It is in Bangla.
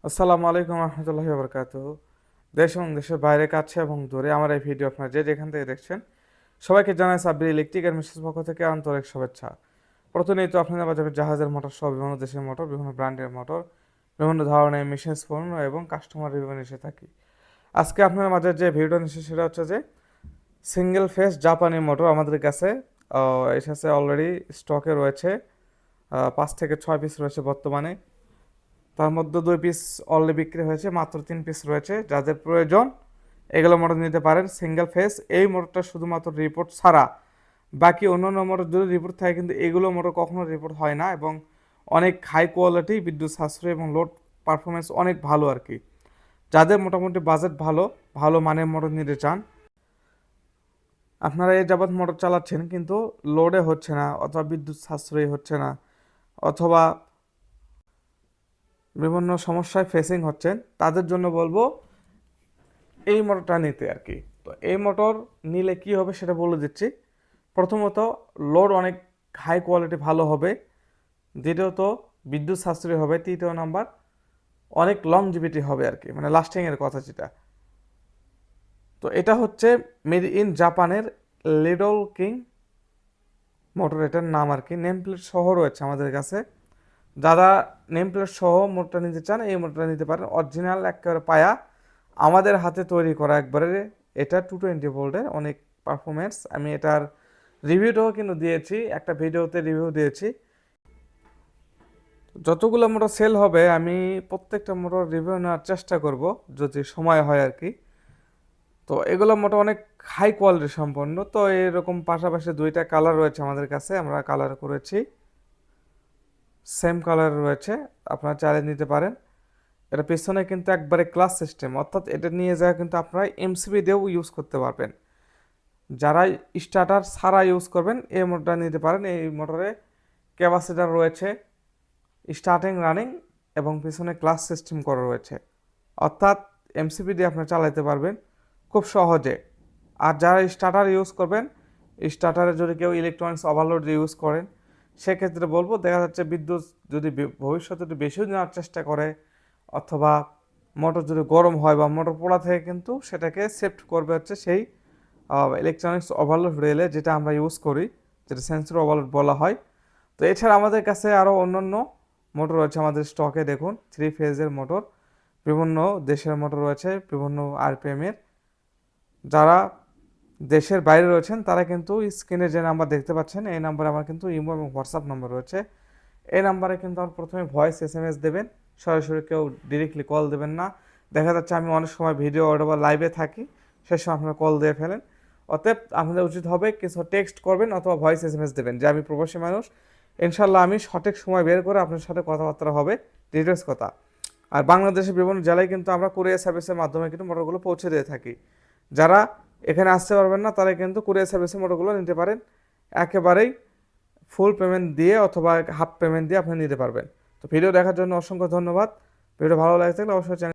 আসসালামু আলাইকুম রহমতুল্লাহি বারকাতুহু। দেশ এবং দেশের বাইরে কাছে এবং দূরে আমার এই ভিডিও আপনারা যে যেখান থেকে দেখছেন সবাইকে জানাই সাব্বির ইলেকট্রিক অ্যান্ড মেশিনস পক্ষ থেকে আন্তরিক শুভেচ্ছা। প্রতিনিয়ত আপনাদের বাজারে জাহাজের মোটর সহ বিভিন্ন দেশের মোটর, বিভিন্ন ব্র্যান্ডের মোটর, বিভিন্ন ধরনের মেশিনস পণ্য এবং কাস্টমার রিভিউ নিয়ে এসে থাকি। আজকে আপনার মাঝে যে ভিডিও নিচ্ছে সেটা হচ্ছে যে সিঙ্গেল ফেস জাপানি মোটর আমাদের কাছে এসেছে, অলরেডি স্টকে রয়েছে। 5 থেকে 6 পিস রয়েছে বর্তমানে, তার মধ্যে 2 পিস অলরেডি বিক্রি হয়েছে, মাত্র 3 পিস রয়েছে। যাদের প্রয়োজন এগুলো মোটর নিতে পারেন। সিঙ্গেল ফেস এই মোটরটা শুধুমাত্র রিপোর্ট ছাড়া, বাকি অন্যান্য মোটর যদি রিপোর্ট থাকে কিন্তু এগুলো মোটর কখনো রিপোর্ট হয় না, এবং অনেক হাই কোয়ালিটি, বিদ্যুৎ সাশ্রয় এবং লোড পারফরমেন্স অনেক ভালো আর কি। যাদের মোটামুটি বাজেট ভালো, ভালো মানের মোটর নিতে চান, আপনারা এই যাবৎ মোটর চালাচ্ছেন কিন্তু লোডে হচ্ছে না, অথবা বিদ্যুৎ সাশ্রয়ী হচ্ছে না, অথবা বিভিন্ন সমস্যায় ফেসিং হচ্ছেন, তাদের জন্য বলবো এই মোটরটা নিতে আর কি। তো এই মোটর নিলে কি হবে সেটা বলে দিচ্ছি। প্রথমত, লোড অনেক হাই কোয়ালিটি ভালো হবে। দ্বিতীয়ত, বিদ্যুৎ সাশ্রয়ী হবে। তৃতীয় নাম্বার, অনেক লংজিভিটি হবে আর কি, মানে লাস্টিংয়ের কথা যেটা। তো এটা হচ্ছে মেড ইন জাপানের লিডল কিং মোটর, এটার নাম আর কি। নেম প্লেট সহ রয়েছে আমাদের কাছে। যারা নেম প্লেট সহ মোটরটা নিতে চান এই মোটরটা নিতে পারেন। অরিজিনাল একেবারে পায়া, আমাদের হাতে তৈরি করা একবারে। এটা 220 ভোল্টের, অনেক পারফরমেন্স। আমি এটার রিভিউটাও কিন্তু দিয়েছি, একটা ভিডিওতে রিভিউ দিয়েছি। যতগুলো মোটর সেল হবে আমি প্রত্যেকটা মোটর রিভিউ নেওয়ার চেষ্টা করব যদি সময় হয় আর কি। তো এগুলো মোটর অনেক হাই কোয়ালিটি সম্পন্ন। তো এরকম পাশাপাশি 2টা কালার রয়েছে আমাদের কাছে, আমরা কালার করেছি, সেম কালার রয়েছে, আপনারা চাইলে নিতে পারেন। এটা পেছনে কিন্তু একবারে ক্লাস সিস্টেম, অর্থাৎ এটা নিয়ে যাওয়া কিন্তু আপনারা এমসিবি দিয়েও ইউজ করতে পারবেন। যারা স্টার্টার ছাড়া ইউজ করবেন এই মোটরটা নিতে পারেন। এই মোটরে ক্যাপাসিটার রয়েছে, স্টার্টিং, রানিং এবং পিছনে ক্লাস সিস্টেম করা রয়েছে, অর্থাৎ এমসিবি দিয়ে আপনারা চালাতে পারবেন খুব সহজে। আর যারা স্টার্টার ইউজ করবেন, স্টার্টারে যদি কেউ ইলেকট্রনিক্স ওভারলোড ইউজ করেন, সেক্ষেত্রে বলবো দেখা যাচ্ছে বিদ্যুৎ যদি ভবিষ্যতে একটু বেশি নেওয়ার চেষ্টা করে, অথবা মোটর যদি গরম হয় বা মোটর পোড়া থেকে কিন্তু সেটাকে সেফট করবে হচ্ছে সেই ইলেকট্রনিক্স ওভারলোড রেলে, যেটা আমরা ইউজ করি, যেটা সেন্সর ওভারলোড বলা হয়। তো এছাড়া আমাদের কাছে আরও অন্যান্য মোটর রয়েছে আমাদের স্টকে। দেখুন, 3 ফেজের মোটর, বিভিন্ন দেশের মোটর রয়েছে, বিভিন্ন আরপিএমের। যারা দেশের বাইরে রয়েছেন তারা কিন্তু স্ক্রিনে যে নাম্বার দেখতে পাচ্ছেন এই নাম্বারে আমার কিন্তু ইমো এবং হোয়াটসঅ্যাপ নাম্বার রয়েছে। এই নাম্বারে কিন্তু আমার প্রথমে ভয়েস এসএমএস দেবেন, সরাসরি কেউ ডিরেক্টলি কল দেবেন না। দেখা যাচ্ছে আমি অনেক সময় ভিডিও অথবা লাইভে থাকি, সে সময় আপনারা কল দিয়ে ফেলেন। অতএব আপনাদের উচিত হবে কিছু টেক্সট করবেন অথবা ভয়েস এসএমএস দেবেন যে আমি প্রবাসী মানুষ, ইনশাল্লাহ আমি সঠিক সময় বের করে আপনার সাথে কথাবার্তা হবে, ডিটেলস কথা। আর বাংলাদেশের বিভিন্ন জেলায় কিন্তু আমরা কুরিয়ার সার্ভিসের মাধ্যমে কিন্তু মোটরগুলো পৌঁছে দিয়ে থাকি। যারা এখানে আসতে পারবেন না তারা কিন্তু কুরিয়ার সার্ভিসের মোটরগুলো নিতে পারেন একেবারেই ফুল পেমেন্ট দিয়ে, অথবা হাফ পেমেন্ট দিয়ে আপনি নিতে পারবেন। তো ভিডিও দেখার জন্য অসংখ্য ধন্যবাদ। ভিডিও ভালো লাগে থাকলে অবশ্যই চ্যানেল